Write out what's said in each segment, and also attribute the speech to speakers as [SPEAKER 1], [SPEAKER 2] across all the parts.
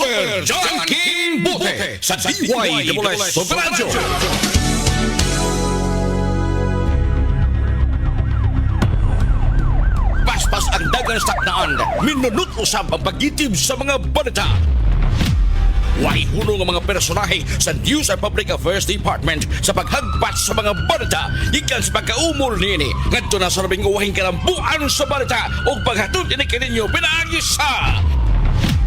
[SPEAKER 1] Super Junkie Bote sa DYWS Super Radio. Paspas ang dagang saknaan, minunot usab ang pagitib sa mga balita. Way hulong ang mga personahe sa News and Public Affairs Department sa paghagpat sa mga balita ikan sa pagkaumol nini ngadto na sa labing uwahing kalambuan sa balita o paghatod ini kaninyo pinaagi sa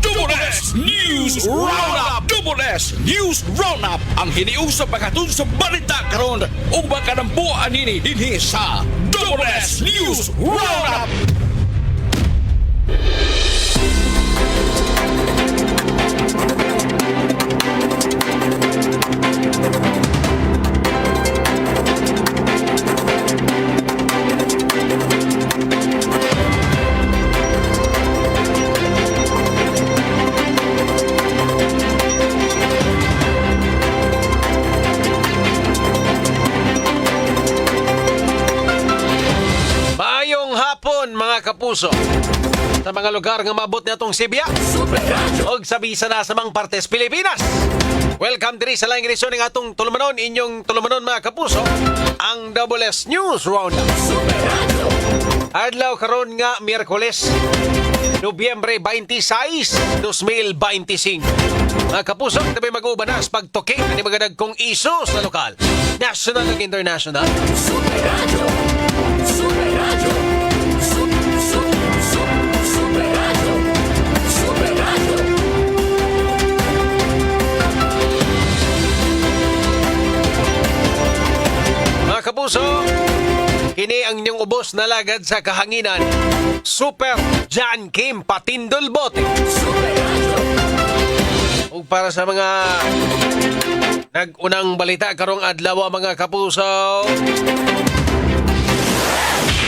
[SPEAKER 1] Double S News Roundup. Double S News Roundup ang hiniusap paghatod sa balita karon ug kalambuan nini dinhi sa Double S News Roundup.
[SPEAKER 2] Mga kapuso, sa mga lugar nga mabot na itong Sibya o sabisa na sa mga partes Pilipinas. Welcome diri sa laing edisyon ng atong tulumanon, inyong tulumanon mga kapuso, ang Double S News Roundup. Adlaw karon nga Miyerkules, Nobyembre 26, 2025. Mga kapuso, tabi mag-uban na sa pagtuki ni mga dagkong iso sa lokal, national ug international. Super Radio. Super Radio. Mga kapuso, kini ang inyong ubos na lagad sa kahanginan, Super John Kim Patindol Bote. O para sa mga nag-unang balita karong adlaw mga kapuso,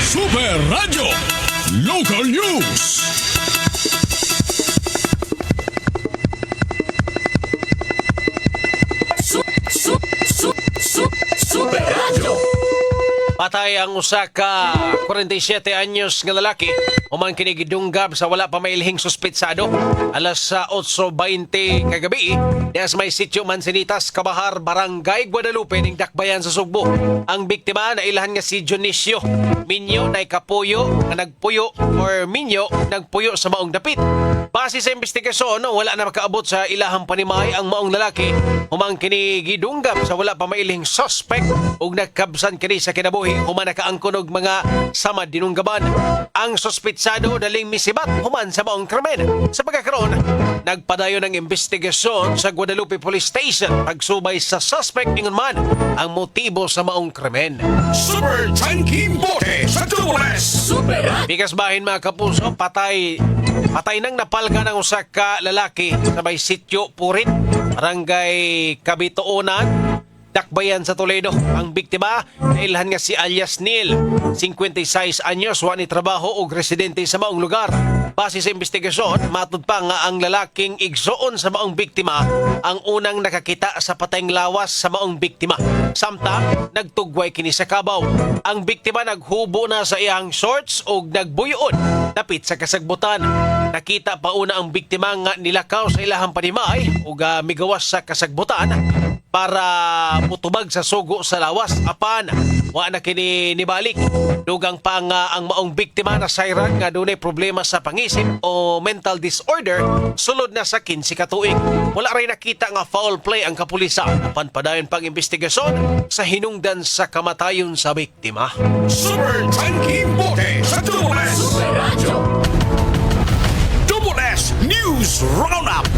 [SPEAKER 1] Super Radio Local News. Super Radio.
[SPEAKER 2] patay ang usa ka 47 anyos nga lalaki human kini gidunggab sa wala pa mailhing suspetsado alas 8:20 kagabi dias may sitio Mansinitas, Kabahar, Barangay Guadalupe ning Dakbayan sa Sugbo. Ang biktima na ilahan nga si Dionisio Minyo na kapuyo nga nagpuyo or Minyo nagpuyo sa maong dapit. Base sa investigasyon, wala na makaabot sa ilahang panimay ang maong lalaki humang kini gidunggab sa wala pa mailhing suspect ug nagkabsan kini sa kinabuhi human nakaangkon og mga samad dinunggaban. Ang suspetsado daling misibat human sa maong krimen. Sa pagkakaroon, nagpadayon ng investigasyon sa Guadalupe Police Station pagsubay sa suspect ingon man ang motibo sa maong krimen.
[SPEAKER 1] Super Junkie Bote sa Double S.
[SPEAKER 2] Bigas bahin mga kapuso, patay nang napalga ng usa ka lalaki sa may sitio Purit, Barangay Kabituonan, Dakbayan sa Toledo. Ang biktima nailhan nga si alias Neil, 56 anyos, wani trabaho ug residente sa maong lugar. Base sa investigasyon, matud pa nga ang lalaking igsoon sa maong biktima ang unang nakakita sa patayng lawas sa maong biktima. Samtang nagtugway kini sa kabaw. Ang biktima naghubo na sa iyang shorts ug nagbuyon dapit sa kasagbutan. Nakita pa una ang biktima nga nilakaw sa ilahang panimay ug migawas sa kasagbutan para mutubag sa sugo sa lawas. Apan wa na kini nibalik. Dugang pa nga ang maong biktima na sayran nga dunay problema sa pangisip o mental disorder sulod na sa 15 ka tuig. Wala ray nakita nga foul play ang kapulisan. Apan padayon pang investigasyon sa hinungdan sa kamatayon sa biktima.
[SPEAKER 1] Super Junkie Bote sa Double S. Double S News Roundup.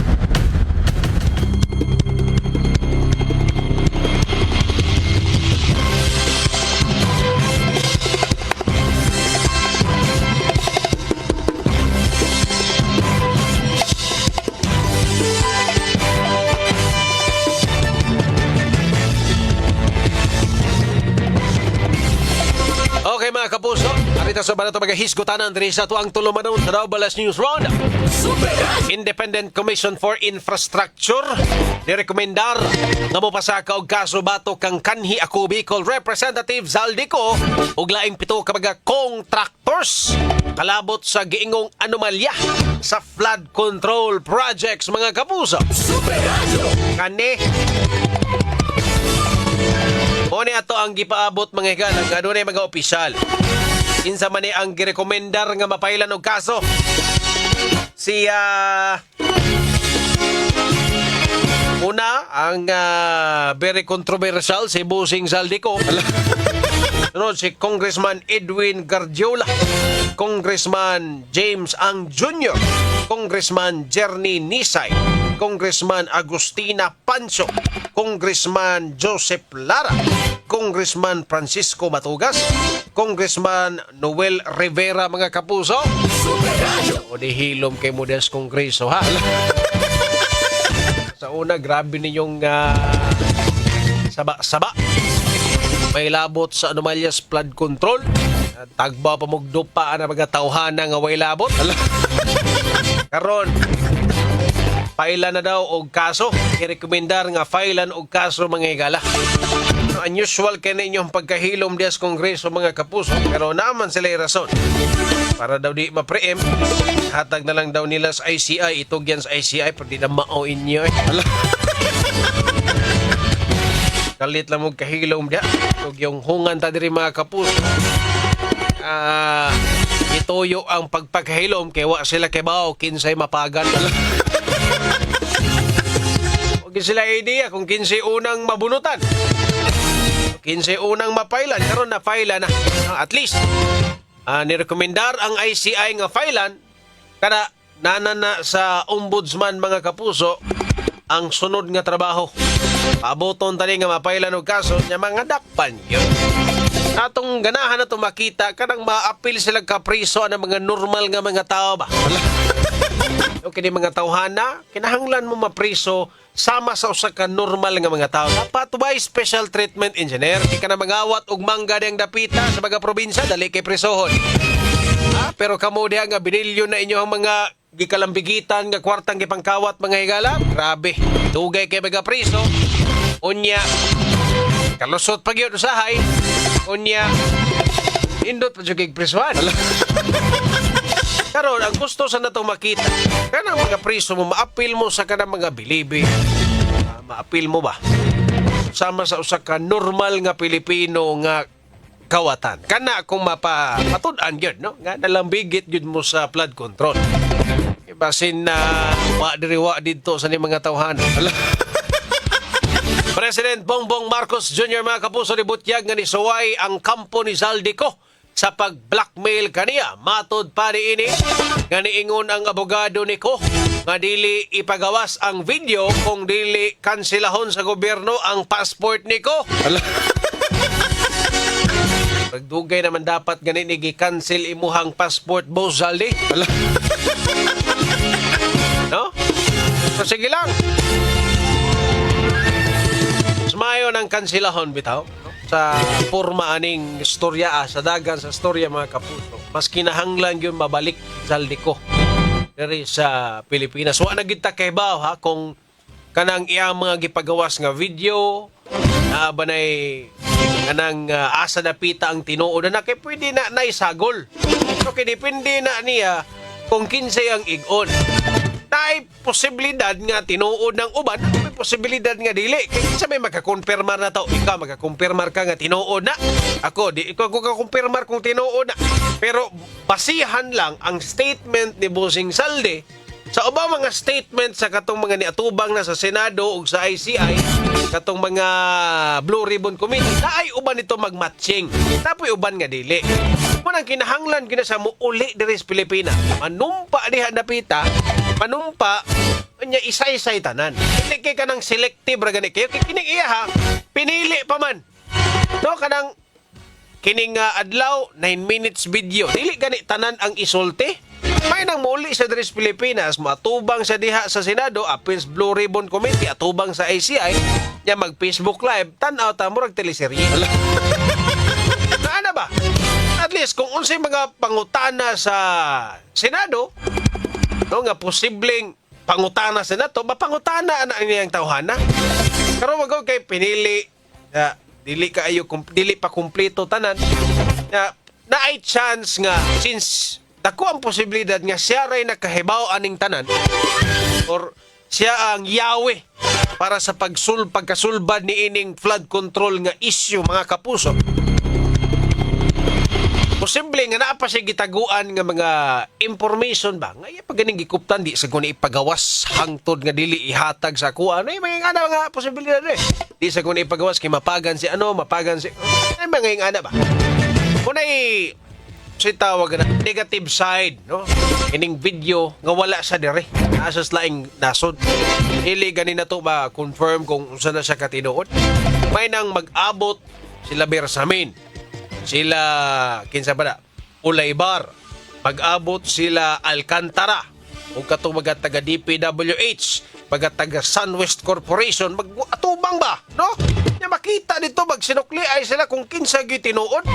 [SPEAKER 2] Okay mga kapuso, arita sa banato magahisgotanan diri sa tuang tulumanon sa Double S News Roundup. Independent Commission for Infrastructure nirekomendar nga mopasaka og kaso batok kang kanhi ako Bicol Representative Zaldico ug laing 7 ka mga contractors kalabot sa giingong anomalya sa flood control projects mga kapuso. Kani Mone ato ang gipaabot mga higala nga adunay mga opisyal. Kinsa man ni ang girekomendar nga mapailan og kaso? Una, ang very controversial si Busing Zaldico. Sunod si Congressman Edwin Gardiola, Congressman James Ang Jr., Congressman Jerny Nisay, Congressman Agustina Pancho, Congressman Joseph Lara, Congressman Francisco Matugas, Congressman Noel Rivera mga kapuso. O di hilom kay Modes Kongreso ha. Sa una, grabe ninyong saba-saba. May labot sa anomalyas flood control. Tagba pa mugdupa na mga tawhana nga way labot. Karon, pailan na daw og kaso. I-rekomendar nga pailan og kaso mga higala. Unusual kay ninyong pagkahilom dias Kongreso mga kapuso. Pero naman sila rason. Para daw di ma-preempt, hatag na lang daw nila sa ICI. Itog yan sa ICI, pero di na mao inyo eh. Kalit lang mong kahilom diya. Itog yung hungan ta diri mga kapuso. Ituyo ang pagpagkahilom kaya wa sila kibaw kinsay mapagan. Huwag sila idea kung kinsay unang mabunutan. Kinsay unang mapailan. Karon na pailan na. At least, nirekomendar ang ICI nga filean kada nanana sa ombudsman mga kapuso ang sunod nga trabaho. Paboton tani nga mapailan og kaso nya mga dakpan yun. Atong ganahan na to makita kanang maapil sila kapriso ang mga normal nga mga tao ba. O kini mga tawhana kinahanglan mo mapriso sama sa usa ka normal nga mga tao. Dapat by special treatment engineer. Di ka na mangawat og mangga diyang dapita sa mga probinsya, dali kay prisohon. Pero kamo diha nga binilyon na inyo ang mga gikalambigitan nga kwartang gipangkawat mga higala. Grabe. Dugay kay mga priso. Unya, kalusot pag yun usahay. Unya, indot pa dyan kay prisohan. Karon ang gusto sa natong makita kanang mga priso mo maapil mo sa kanang mga bilibi. Maapil mo ba sama sa usa ka normal nga Pilipino nga kawatan kana kung mapatud-an gyud no nga nalambigit gyud mo sa flood control basin na wa diri wa didto sa ni mga tawhan. President Bongbong Marcos Jr. mga kapuso ni butyag nga ni suway ang kampo ni Zaldico sa pag-blackmail kaniya. Matod pa ini nga niingon ang abogado ni Ko nga dili ipagawas ang video kung dili kansilahon sa gobyerno ang passport ni Ko. Pagdugay naman dapat ganit i-cancel imuhang passport Boss Zaldi. No? So sige lang. Sumayo ng kansilahon bitaw. Sa forma aning istorya sa dagan sa istorya mga kapuso. Mas kinahanglan yun mabalik Zaldico diri sa Pilipinas. So nagita kay baw ha kung kanang iya mga gipagawas nga video na banay kanang asa napita ang tinuod na kay pwede na naisagol. So kay depende na niya kung kinsay ang igon. Naay posibilidad nga tinuod ng uban, may posibilidad nga dili. Kaya sa may magkakonfirmar na to, ikaw magkakonfirmar ka nga tinuod na. Ako, di ikaw kakonfirmar kung tinuod na. Pero basihan lang ang statement ni Busing Zaldi sa ubang mga statement sa katong mga niatubang na sa Senado o sa ICI, katong mga Blue Ribbon Committee, na ay uban ito magmatching. Tapoy uban nga dili. Kung ang kinahanglan kina sa muuli diri sa Pilipinas, manumpa diha napita, manumpa nya isa-isay tanan. Dili kay kanang selective ra gani kayo kining iya ha, pinili pa man. No kanang kining adlaw 9 minutes video. Dili gani tanan ang isulti. May nang muli sa diri sa Pilipinas, matubang sa diha sa Senado, apils Blue Ribbon Committee, atubang sa ICI, nya mag Facebook Live, tan-aw ta murag teleserye. Ana ba? At least kung unsay mga pangutana sa Senado, no nga posibleng pangutana sa nato, mapangutana na niyang tawhana. Pero wag kay pinili dili pa kumpleto tanan. Na ay chance nga since dako ang posibilidad nga siya ray nakahibaw aning tanan or siya ang Yahweh para sa pagkasulbad ni ining flood control nga issue mga kapuso. Posible nga naa pa siya gitaguan nga mga information ba nga pag ganing gikuptan di sa kuno ipagawas hangtod nga dili ihatag sa kuha ay mga ana nga posibilidad di sa kuno ipagawas kay mapagan si ay mga ana ba kunay si tawag na negative side no ining video nga wala sa dire asas laing nasod ili ganin na to ba confirm kung unsa na siya katinuod may nang mag-abot sila Bersamin sila kinsa ba na Ulaybar mag-abot sila Alcantara ug katong mga taga DPWH mga taga Sunwest Corporation mag-atubang ba no nya makita dito magsinukli ay sila kung kinsa gyud tinuod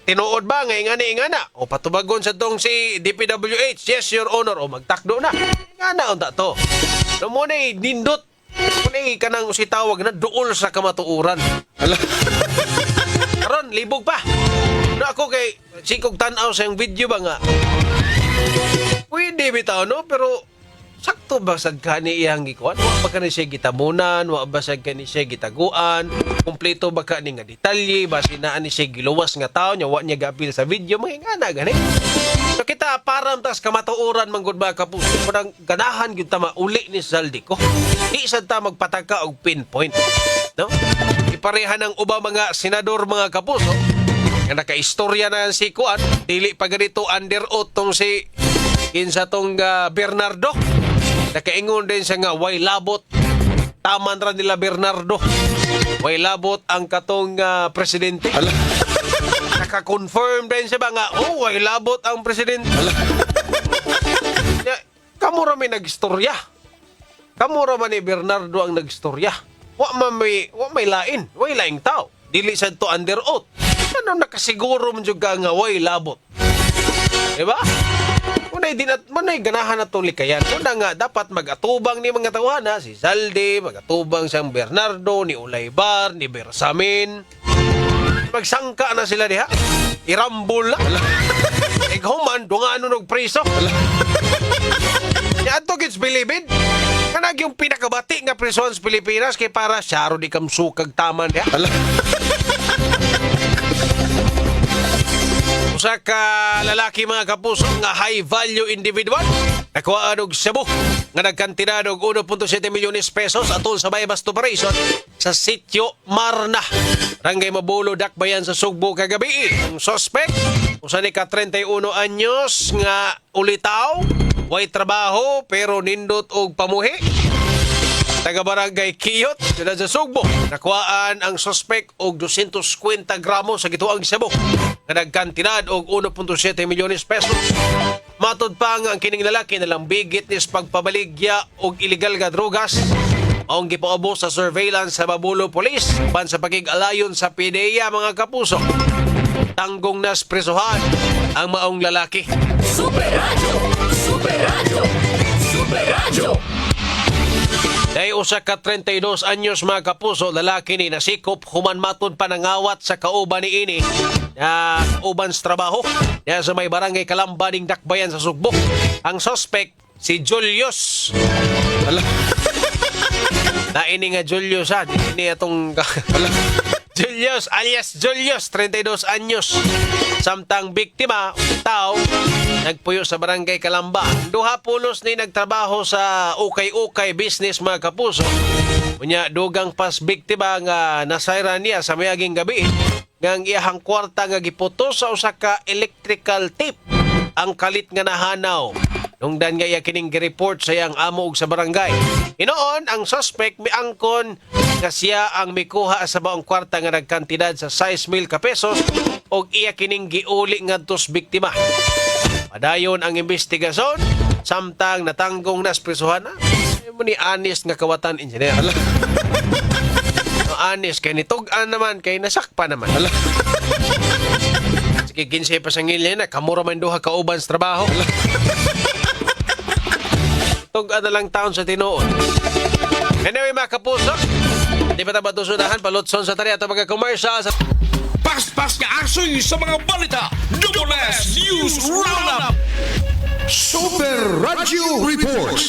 [SPEAKER 2] tinuod ba nga ingana o patubagon sa tong si DPWH yes your honor o magtakdo na ingana unta to no mo nay nindot mo nay kanang si tawag na duol sa kamatuoran karon libog pa no ako kay sikog tan-aw sa yung video ba nga pwede bitaw no pero sakto ba sad kani iyang gikuan wa ba kani siya gitamunan wa ba sad kani siya gitaguan kumpleto ba kani nga detalye ba sinaan ni siya giluwas nga tawo nya wa niya gaapil sa video mahingana gani so kita param tas kamatuoran manggod ba kapuso padang ganahan gyud ta mauli ni Zaldico di sad ta magpataka og pinpoint no ipareha ng ubang mga senador mga kapuso nga nakaistorya na si kuan dili pa ganito under oath tong si kinsa tong Bernardo nakaingon din siya nga way labot taman ra nila Bernardo way labot ang katong presidente naka-confirm din siya ba nga way labot ang presidente kamo ra may nagistorya kamo ra man ni Bernardo ang nagistorya wa may lain way laing tao dili sad to under oath ano nakasiguro man jud nga way labot diba Manay ganahan na itong likayan. Una nga, dapat mag-atubang ni mga tawana, si Zaldi, mag-atubang siyang Bernardo, ni Ulaybar, ni Bersamin. Magsangka na sila diha. Irambol na. Ighuman, dungano ng priso. Ato gits bilibid. Kanag yung pinakabati nga prison sa Pilipinas kay para syaro di kamsukag taman diha. Usa ka lalaki mga kapuso nga high value individual nakuha og Cebu nga nagkantidad og 1.7 milyones pesos atol sa buy-bust operation sa sitio Marna Barangay Mabulo Dakbayan sa Sugbo kagabi. Ang suspect usa ni ka 31 anyos nga ulitaw way trabaho pero nindot og pamuhi taga Barangay Kiyot sa Sugbo. Nakuhaan ang suspect og 250 gramos sa gituang Cebu nga nagkantidad og 1.7 milyones pesos. Matod pa nga ang kining lalaki nalang bigit nis pagpabaligya og illegal nga drogas maong gipaubos sa surveillance sa Mabulo Police ban sa pakig-alayon sa PDEA mga kapuso. Tanggong nas presohan ang maong lalaki. Super Radio! Super Radio! Super Radio! Day usa ka 32 anyos mga kapuso lalaki ni nasikop human matud panangawat sa kauban ni ini uban sa trabaho sa may barangay Kalamba ning Dakbayan sa Sugbo. Ang suspect si Julius. Na ini nga Julius ini atong Julius alias Julius 32 anyos. Samtang biktima tao nagpuyo sa barangay Kalamba. Duha pulos ni nagtrabaho sa ukay-ukay business mga kapuso. Unya dugang pas biktima nga nasayran niya sa mayaging gabi ngang iyahang kwarta nga giputos sa usa ka electrical tape ang kalit nga nahanaw. Nung dan nga iya kining gi-report sa iyang amo ug sa barangay. Inoon ang suspect miangkon nga siya ang mikuha sa baong kwarta nga nagkantidad sa 6,000 ka pesos og iya kining giuli ngadto sa biktima. Padayon ang investigasyon samtang natanggong nas prisuhan na ni Anis nga kawatan engineer. Anis kay nitug-an naman kay nasakpa naman. Sige 15 pa sa ngilya na kamura man duha ka uban sa trabaho. tug-an na lang taon sa tinuod. Anyway, mga kapuso, di pa tayo matusudahan, palutson sa tari at mga commercial sa...
[SPEAKER 1] Paspas nga asoy sa mga balita. Double S News Roundup.
[SPEAKER 3] Super Radio Reports.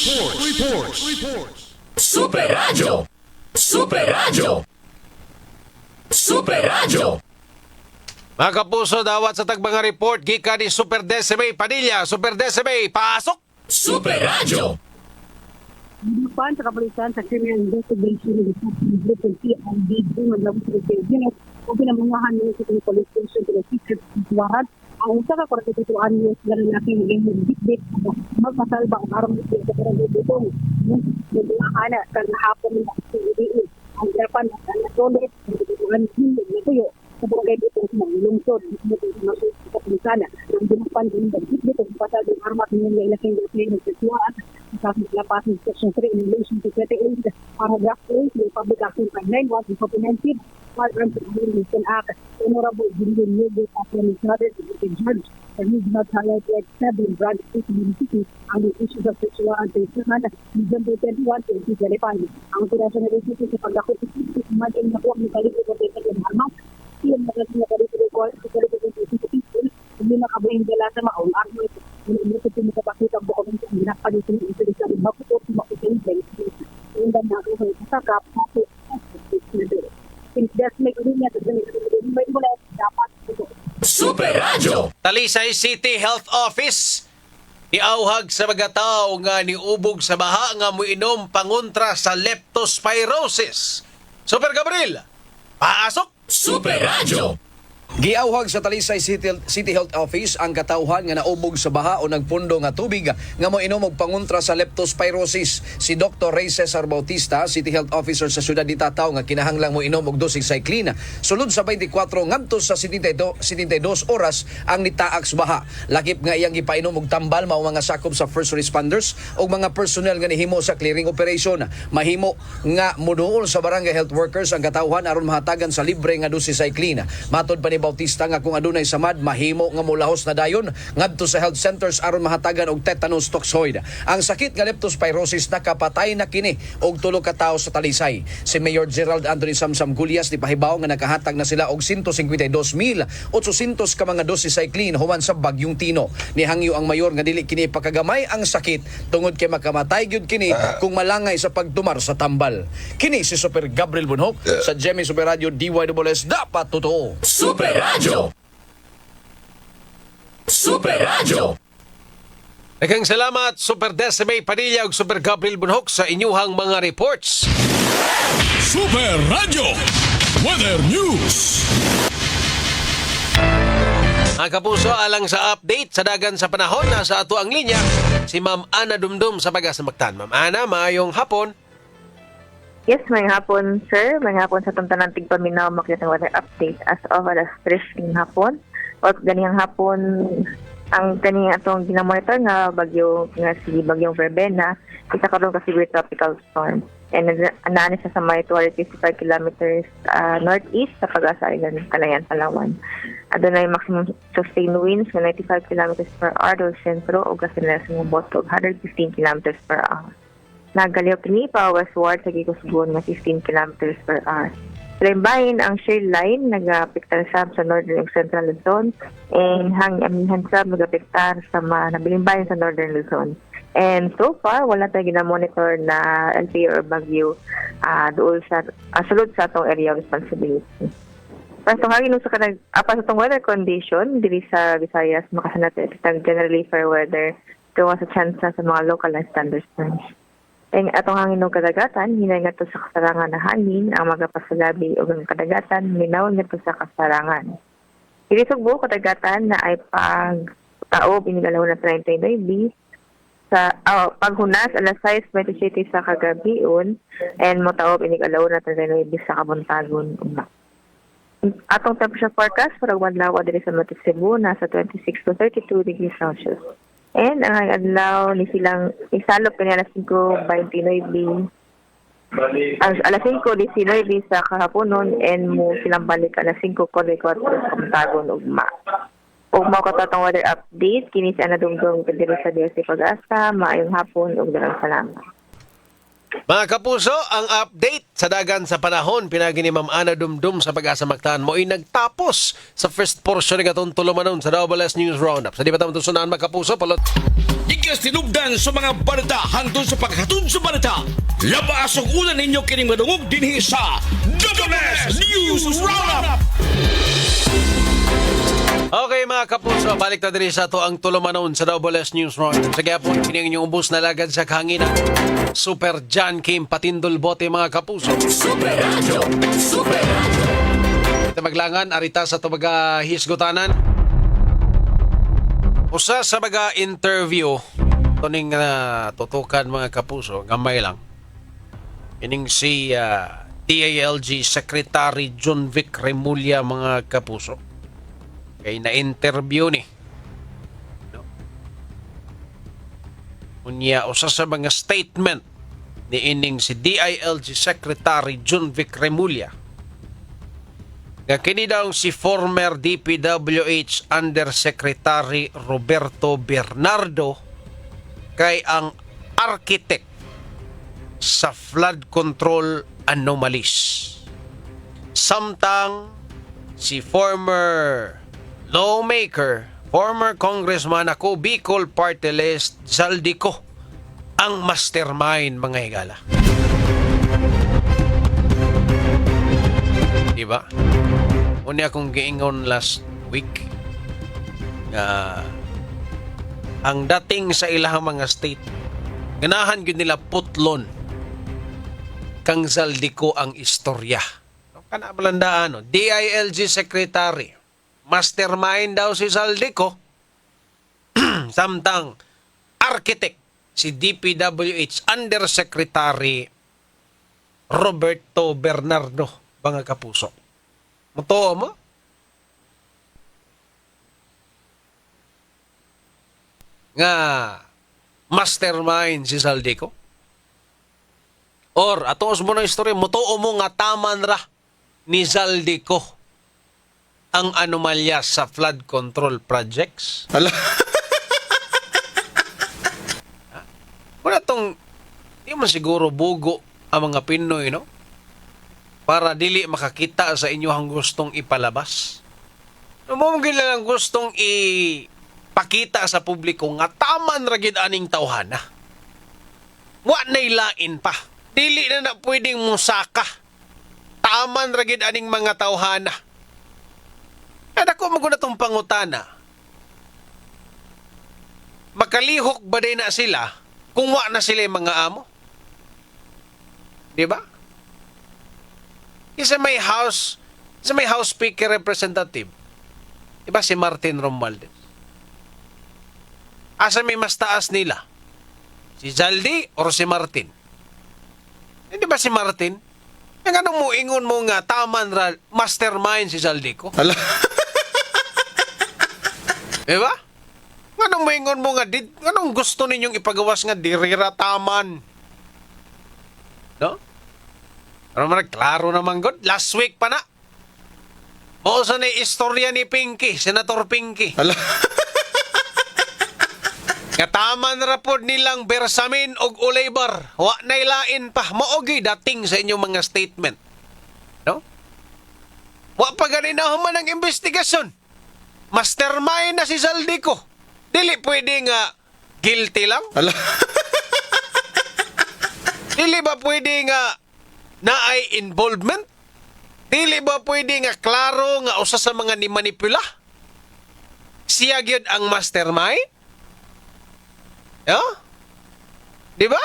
[SPEAKER 4] Super Radio. Super Radio. Super Radio.
[SPEAKER 2] Mga kapuso, dawat sa tagbang report, gika ni Super Decime Padilla. Super Decime, pasok!
[SPEAKER 4] Super Radio.
[SPEAKER 5] Pan sa kapulisan sa criminal investigation ng Department of ang video ng labos sa unit o pinamungahan nila sa police station to the secret Warat. Ang usa ka 42 anyos na lalaki naging magbitbit magmasalba ang aram sa karang dito. Yung ana kan hapon ng CDE ang Japan na solid ang hindi na tuyo sa bagay dito sa lungsod dito sa kapulisan ang dinupan din dito sa pasal ng armat ng laking ng sitwaan sa lapas ng Section 3 in relation to 38 paragraph 8 ng Public Act 9 was implemented Firearms Regulation Act. Honorable Julian Nugues Administrator Executive Judge and he did not highlight like 7 branch state university on the issues of sexual and sexual December 21, 2025. Ang operasyon na resito sa pagdakot sa sisi kumain na po ang kalito ko sa harmat. Siyang naglasin na kalito ko sa kalito ko sa people hindi nakabuhin dala sa maong armoit. Hindi ko pinakapakita ang dokumento ang ginapalitin ng interesa ng bakot o makikinig sa isi. Undan na ako sa sakap ako since that's may ulinya at may mula dapat ito.
[SPEAKER 4] Super Radio.
[SPEAKER 2] Talisay City Health Office iauhag sa mga tao nga niubog sa baha nga moinom pangontra sa leptospirosis. Super Gabriel, pasok!
[SPEAKER 4] Super Radio.
[SPEAKER 6] Giauhag sa Talisay City Health Office ang katawhan nga naubog sa baha o nagpundo nga tubig nga moinom og pangontra sa leptospirosis. Si Dr. Ray Cesar Bautista, City Health Officer sa syudad ni Tataw nga kinahanglang moinom og doxycycline. Sulod sa 24 ngadto sa 72 oras ang nitaak sa baha. Lakip nga iyang gipainom og tambal mao mga sakop sa first responders o mga personnel nga nihimo sa clearing operation. Mahimo nga moduol sa barangay health workers ang katawhan aron mahatagan sa libre nga doxycycline. Matod pa ni Bautista nga kung adunay samad mahimo nga molahos na dayon ngadto sa health centers aron mahatagan og tetanus toxoid. Ang sakit nga leptospirosis nakapatay na kini og tulo ka tawo sa Talisay. Si Mayor Gerald Anthony Samsam Gulyas di pahibaw nga nakahatag na sila og 152,800 ka mga doxycycline human sa bagyong Tino. Nihangyo ang mayor nga dili kini pakagamay ang sakit tungod kay makamatay gyud kini kung malangay sa pagtumar sa tambal. Kini si Super Gabriel Bunhok sa Jemmy Super Radio DYWS dapat totoo.
[SPEAKER 4] Super Radio. Super Radio.
[SPEAKER 2] Daghang salamat Super Decime Padilla ug Super Gabriel Bunhok sa inyuhang mga reports.
[SPEAKER 3] Super Radio Weather News.
[SPEAKER 2] Mga kapuso, alang sa update sa dagan sa panahon, nasa ato ang linya si Ma'am Ana Dumdum sa Pag-asa-Mactan. Ma'am Ana, maayong hapon.
[SPEAKER 7] Yes, may hapon, sir. May hapon sa tuntanan tigpaminaw makita ng weather update as of alas 3 ng hapon. O ganiyang hapon, ang kaniyang atong ginamonitor nga bagyo nga si bagyong Verbena, isa karon ka severe tropical storm. And anaan siya sa may 255 kilometers northeast sa Pag-asa Island, Calayan, Palawan. Adunay maximum sustained winds nga 95 kilometers per hour do sentro o gasinela sa mga botog 115 kilometers per hour. Nagaliw kini pa westward sa Gikusgon nga 15 kilometers per hour. Limbahin ang shear line nagapektar sa northern ug central Luzon and hangin sab nagapektar sa nabilimbahin sa northern Luzon. And so far wala tayo gina-monitor na LPO or bagyo doon sa sulod sa atong area of responsibility. Pasong hangin sa kanang sa atong weather condition diri sa Visayas makasanat itang generally fair weather tungo sa tsansa sa mga localized thunderstorms. Ang atong hangin ng kadagatan, hinay nga to sa kasarangan na hangin, ang magapasalabi o ng kadagatan, minaw nga to sa kasarangan. Inisugbo kadagatan na ay pag-tao, binigalaw na 39 sa paghunas, alas 6:27 sa kagabion, and motao, binigalaw na 39 sa kabuntagon. Atong temperature forecast, para wadlawa diri sa Norte Cebu, nasa 26 to 32 degrees Celsius. And ang adlaw ni silang isalop kani alas 5:29 alas 5:19 sa kahaponon and mo silang balik alas 5:44 sa Tagon ugma. Ug mao katatong weather update kini sa nadungdong diri sa DSC Pag-asa. Maayong hapon ug daghang salamat.
[SPEAKER 2] Mga kapuso, ang update sa dagan sa panahon pinagi ni Ma'am Ana Dumdum sa Pag-asa Mactan mo ay nagtapos sa first portion ng atong tulumanon sa Double S News Roundup. Sa di ba tamang tusunan mga kapuso, palot.
[SPEAKER 1] Ikas tinubdan sa mga balita hangtod sa paghatod sa balita. Labas ang ulan ninyo kining madungog dinhi sa Double S News Roundup.
[SPEAKER 2] Okay mga kapuso, balik na din sa to ang tulumanon sa Double S News Roundup. Sa gapon, kining inyong ubos na lagad sa kahanginan. Super John Kim Patindol Bote mga kapuso.
[SPEAKER 4] Super Radio. Super Radio.
[SPEAKER 2] Ito maglangan, arita sa ito hisgutanan. Usa sa mga interview, ito ning tutukan mga kapuso, gamay lang. Ining si DILG Secretary John Vic Remulla mga kapuso. Kaya na-interview ni. No? Unya, usa sa mga statement ni ining si DILG Secretary John Vic Remulla. Nga kini daw si former DPWH Undersecretary Roberto Bernardo kay ang architect sa flood control anomalies. Samtang si former lawmaker, former congressman ako, Bicol Party List, Zaldico, ang mastermind mga higala. Diba? Una akong giingon last week nga ang dating sa ilang mga state, ganahan yun nila putlon kang Zaldico ang istorya. Kana balandaan, no? DILG Secretary, mastermind daw si Zaldico. Samtang architect si DPWH Undersecretary Roberto Bernardo mga kapuso. Mutuo mo? Nga mastermind si Zaldico? Or atos mo na istorya, mutuo mo nga taman ra ni Zaldico ang anomalya sa flood control projects?
[SPEAKER 3] Hala.
[SPEAKER 2] Wala tong, di man siguro bugo ang mga Pinoy, no? Para dili makakita sa inyo ang gustong ipalabas. Mumugin lang gustong ipakita sa publiko nga taman ragid aning tawhana. Wa na'y lain pa. Dili na pwedeng musaka. Taman ragid aning mga tawhana. Kada ko maguna tong pangutana. Makalihok ba din na sila kung wa na sila yung mga amo? Di ba? Isa may house speaker representative. Di ba si Martin Romualdez? Asa may mas taas nila? Si Zaldi or si Martin? Di ba si Martin? Yung anong mo ingon mo nga taman ra mastermind si Zaldico?
[SPEAKER 3] Hala.
[SPEAKER 2] Diba? Anong maingon mo nga, anong gusto ninyong ipagawas nga dirira taman? No? Ano man, klaro naman God. Last week pa na. Mausa na istorya ni Pinky, Senator Pinky.
[SPEAKER 3] Hala.
[SPEAKER 2] Kataman rapod nilang Bersamin og Ulaybar. Wa nailain pa. Maogi dating sa inyong mga statement. No? Wa pa ganin na human ang investigasyon. Mastermind na si Zaldico. Dili pwede nga guilty lang?
[SPEAKER 3] Hala.
[SPEAKER 2] Dili ba pwede nga naay involvement? Dili ba pwede nga klaro nga usa sa mga ni-manipula? Siya gyud ang mastermind? Yo? Di ba?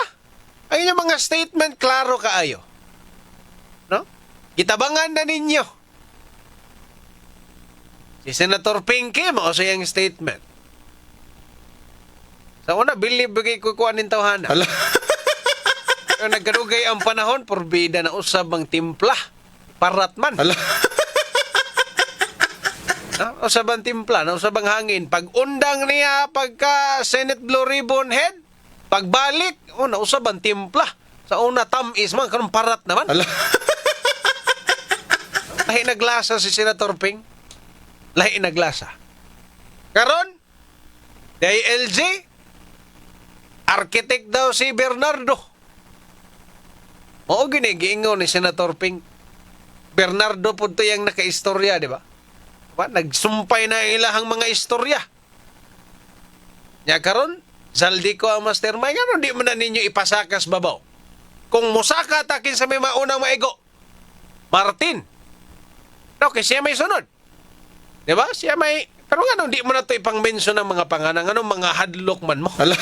[SPEAKER 2] Ang inyong mga statement klaro kaayo. No? Gitabangan na ninyo. Si Senator Pinky mo sa iyang statement. Sa una, believe bagay kukuha ng tawhana.
[SPEAKER 3] Hala.
[SPEAKER 2] Pero nagkarugay ang panahon, porbida na usab ang timpla. Parat man.
[SPEAKER 3] Hala.
[SPEAKER 2] Usab ang timpla, usab ang hangin. Pag undang niya, pagka Senate Blue Ribbon Head, pagbalik, usab ang timpla. Sa una, tamis man, karong parat naman.
[SPEAKER 3] Hala.
[SPEAKER 2] Lahi naglasa si Senator Ping. Lahi naglasa. Karon, DILG, architect daw si Bernardo. Oo, ginigiingon ni Senator Ping. Bernardo po ito yung nakaistorya, di ba? Diba? Nagsumpay na ilahang mga istorya. Nya karon, Zaldico ang mastermind. Ano di man na ninyo ipasakas babaw? Kung musaka takin sa may maunang maigo, Martin. Okay, siya may sunod. Di ba? Siya may... Pero nga di mo na ito ipang-mention ng mga panganang, mga hadlok man mo.
[SPEAKER 6] Hala.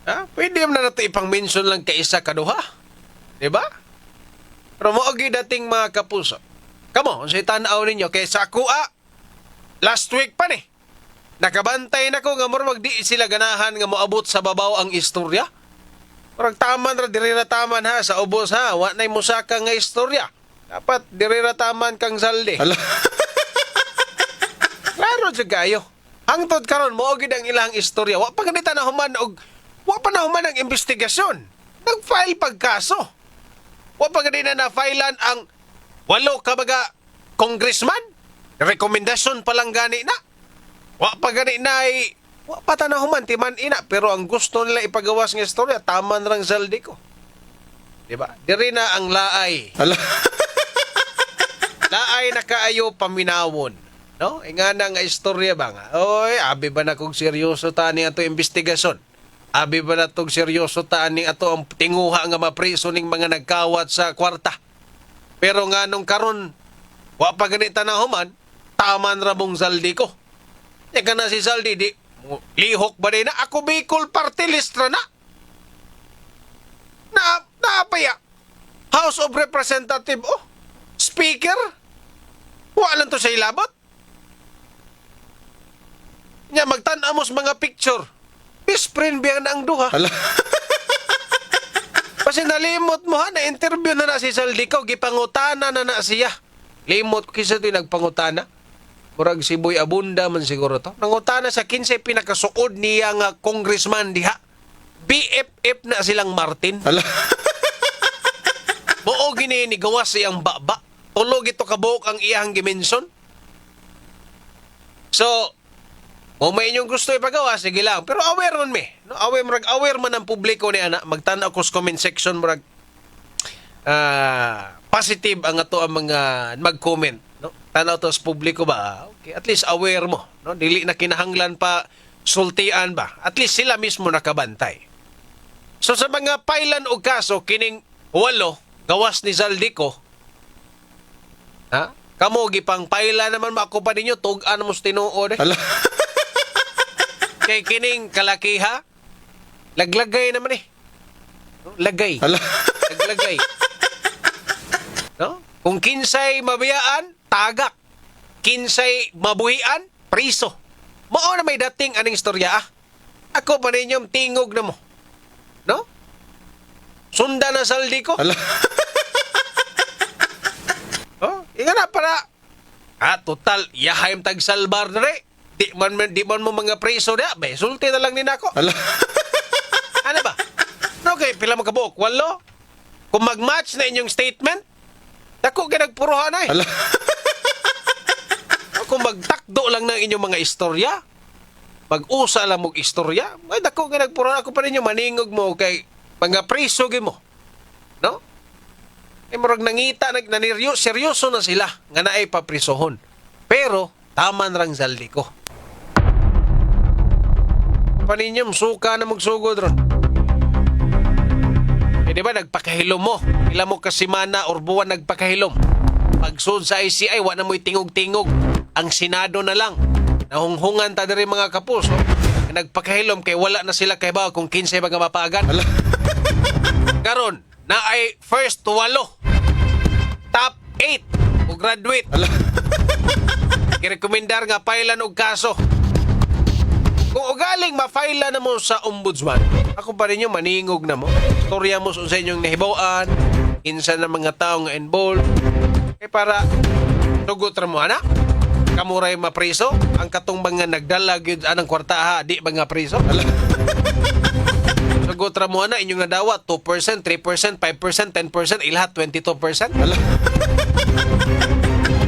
[SPEAKER 2] Ha? Pwede mo na ito ipang-mention lang kaisa kaduha. Di ba? Pero mo dating mga kapuso. Kamo, sa tanaw ninyo, kay sa ako last week pa ni. Nakabantay na ko nga murag di sila ganahan nga moabot sa babaw ang istorya. Murag taman ra diri na taman ha sa ubos ha, wa nay musaka nga istorya. Dapat diri ra taman kang Zaldi.
[SPEAKER 6] Hala.
[SPEAKER 2] Klaro jud kayo. Hangtod karon mo gid ang ilang istorya. Wa pa ganita na human og wa pa na human ang investigasyon. Nag-file pagkaso. Wa pa ganina na filean ang 8 kabaga congressman. Rekomendasyon pa lang gani na. Wa pa gani na wa pa ta na human timan ina pero ang gusto nila ipagawas nga istorya taman rang Zaldi ko. Di ba? Diri na ang laay.
[SPEAKER 6] Hala.
[SPEAKER 2] Laay na kaayo paminawon. No? Ingana nga istorya ba nga? Oy, abi ba na kung seryoso ta ni ato investigasyon? Abi ba na tong seryoso ta ni ato ang tinguha nga mapriso ning mga nagkawat sa kwarta? Pero nga nung karon, wa pa ganita na human, taman ra mong Zaldi ko. E ka na si Zaldi, di, lihok ba din na? Ako Bicol party list ra na. Naapaya. House of Representative, Speaker? Wa lang to sa ilabot. Nya magtan-amos mga picture. Best friend biya na ang duha.
[SPEAKER 6] Hala.
[SPEAKER 2] Kasi nalimot mo ha, na-interview na si Zaldico, gipangutana na siya. Limot ko kisa ito nagpangutana. Murag si Boy Abunda man siguro to. Nangutana sa 15 pinakasuod niya nga congressman diha. BFF na silang Martin.
[SPEAKER 6] Hala.
[SPEAKER 2] Buo gini ni gawas siyang baba. Tulog ito kabuok ang iyang dimension. So, kung may inyong gusto ipagawa, sige lang. Pero aware man me. No? Aware man ang publiko ni ana. Magtanaw ko sa comment section, murag positive ang ato ang mga mag-comment. No? Tanaw to sa publiko ba? Okay. At least aware mo. No? Dili na kinahanglan pa sultian ba? At least sila mismo nakabantay. So sa mga pailan o kaso, kining 8, gawas ni Zaldico, ha? Kamo, gipang paila naman ako pa ninyo, tug-an mo sa tinuod.
[SPEAKER 6] Hala.
[SPEAKER 2] Kay kining kalakiha, laglagay naman eh. No? Lagay.
[SPEAKER 6] Hala.
[SPEAKER 2] Laglagay. No? Kung kinsay mabiyaan, tagak. Kinsay mabuhian, priso. Mao na may dating aning istorya Ako pa ninyong tingog na mo. No? Sunda na Zaldico.
[SPEAKER 6] Hala.
[SPEAKER 2] Inga na para total yahaym tag salbar na rin. Di man mo mga preso na, sulti na lang din ako.
[SPEAKER 6] Hala.
[SPEAKER 2] Ano ba? Okay, pila mo kabuok? 8? Kung mag-match na inyong statement, dako ginagpuruhan na eh.
[SPEAKER 6] Hala.
[SPEAKER 2] Kung magtakdo lang ng inyong mga istorya, mag-usa lang mong istorya, ay dako ginagpuruhan ako pa ninyo, maningog mo kay mga preso mo. No? Eh, murag nangita, seryoso na sila nga naay paprisohon. Pero, taman rang Zaldico. Paninyam, suka na magsugod ron. Eh, di ba, nagpakahilom mo. Ila mo kasimana or buwan nagpakahilom. Pagsud sa ICI, wala mo'y tingog-tingog. Ang Senado na lang. Nahunghungan ta diri mga kapuso. Nagpakahilom kay wala na sila kay ba kung 15 mga mapagan. Karon, na ay first 8. Top 8 o graduate. Kirekomendar nga pailan og kaso. Kung ugaling mapailan na mo sa ombudsman, ako pa rin yung maningog na mo. Storya mo sa inyong nahibawan, insa na mga tao nga involved. Eh para tugot ra mo ana. Kamuray mapriso, ang katong mga nagdala gyud anang kwarta di mga priso. Tugot ra mo ana inyong nadawa 2%, 3%, 5%, 10%, ilahat 22%.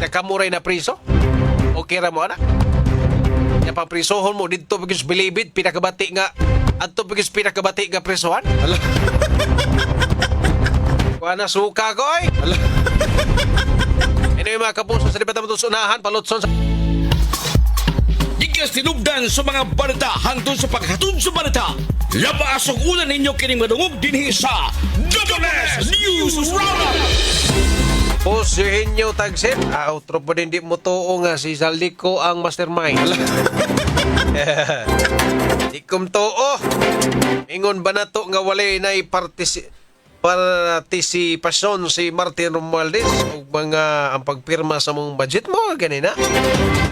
[SPEAKER 2] Kamuray na priso. Okay ra mo, anak. Kaya paprisohon mo, dito pagkis bilibid, pinakabati nga. Adto pagkis pinakabati nga prisohan.
[SPEAKER 6] Ala.
[SPEAKER 2] Kuha na suka ko, ay.
[SPEAKER 6] Ala.
[SPEAKER 2] Anyway, mga kapuso, sa lipat naman unahan, palutson sa...
[SPEAKER 1] Ikas tinubdan sa mga balita hangtod sa paghatod sa balita. Labas ang ulan ninyo kining madungog dinhi sa WS News Roundup.
[SPEAKER 2] Pusihin nyo, Tagsip. Outro pa din di mo tuo nga si Saldico ang mastermind. Di kum tuo. Ingon ba na to nga walay na partisipasyon si Martin Romualdez o mga ang pagpirma sa mong budget mo, ganina.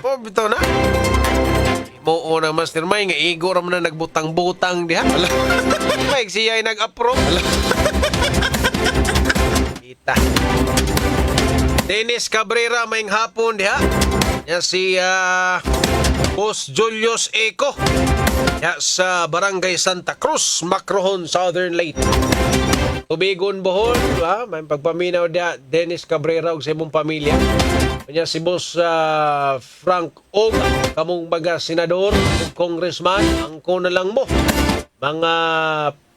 [SPEAKER 2] O, bitaw na. Moo na mastermind nga igo ra man na nagbutang-butang diha. Mike siya ay nag-approve. Kita. Dennis Cabrera maing hapon diha. Yan si Boss Julius Eco. Ya sa Barangay Santa Cruz, Macrohon, Southern Leyte. Tubigon Bohol, ha? May pagpaminaw dia Dennis Cabrera ug sa imong pamilya. Kanya si Boss Frank Og, kamong mga senador ug congressman, angko na lang mo. Mga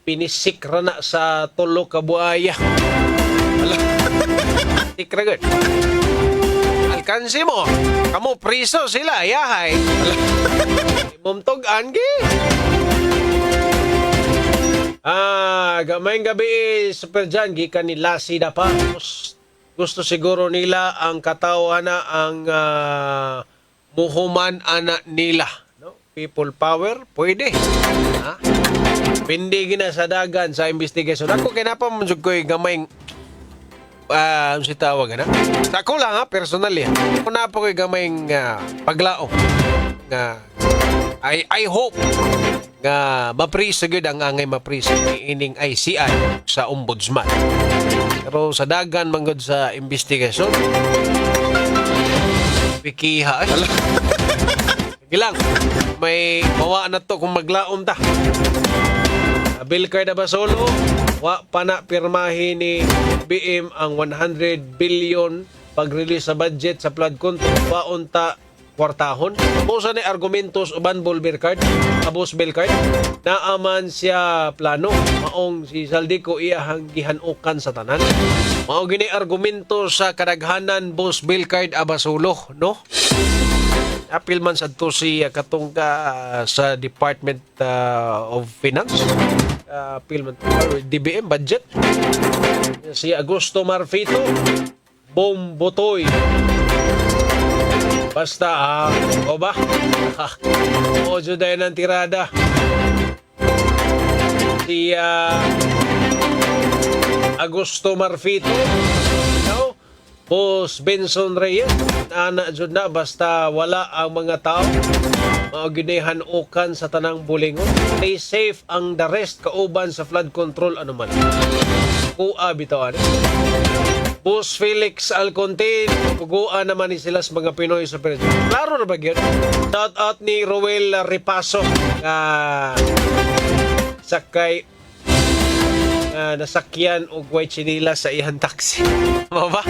[SPEAKER 2] pinisik ra na sa tulo ka buaya. Tikragan. Alkansi mo. Kamu priso sila, yahay. Mumtog angi. Gamayng gabi Super Jan, gikan ni Lassie na pa. Gusto siguro nila ang katawan na ang muhuman anak nila. No? People power, pwede. Ha? Pindi gina sa dagan sa investigation. Ako kinapamonsog ko yung gamayng ano si tawag na? Sa ako lang ha, personally. Ako na po ko yung gamayng paglao. I hope nga mapriso gyud ang angay mapriso ni ining ICI sa ombudsman. Pero sa dagan manggod sa investigation, pikiha. Gilang, may mawa na to kung maglaom ta. Bill card ba solo? Wa pa na pirmahin ni BM ang 100 billion pag-release sa budget sa flood control. Waon ta kwartahon. Musa ni argumentos uban Bulber card, abos bill card. Naaman siya plano. Maong si Saldico iyahang gihanukan sa tanan. Mao gini argumento sa kadaghanan boss bill card abasulo, no? Apil man sa to si katong sa Department of Finance. Apil man DBM budget. Si Augusto Marfito, Bombotoy. Basta, o ba? O juday ng tirada. Si Augusto Marfito, no? Boss Benson Reyes, ana jud na basta wala ang mga tao. Mauginehan ukan sa tanang bulingon. Stay safe ang the rest kauban sa flood control anuman. Kuha bitawan. Boss Felix Alconte, puguan naman ni sila sa mga Pinoy sa Pilipinas. Klaro na ba yun? Shout out ni Roel Ripaso sakay nasakyan o white chinila sa iyang taxi. Mo ba?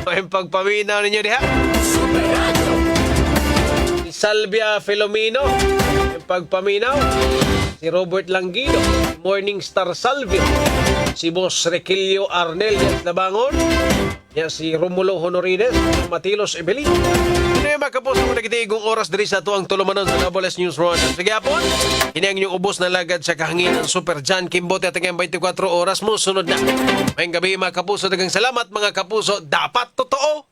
[SPEAKER 2] May pagpaminaw ninyo diha?
[SPEAKER 4] Super Radio.
[SPEAKER 2] Si Salvia Filomeno, yung pagpaminaw. Si Robert Languido, Morning Star Salvio. Si Boss Requilio Arnel, yan Labangon. Yan si Romulo Honorides, Matilos Ebeli. Ito yung makapos kung nakitigong oras diri sa tuwang tulumanon sa WS News Roundup. Sige hapon, hinang yung ubos na lagad sa kahanginan Super Jan Kimbote at 24 oras mo sunod na. Mayang gabi mga kapuso, dagang salamat mga kapuso, dapat totoo.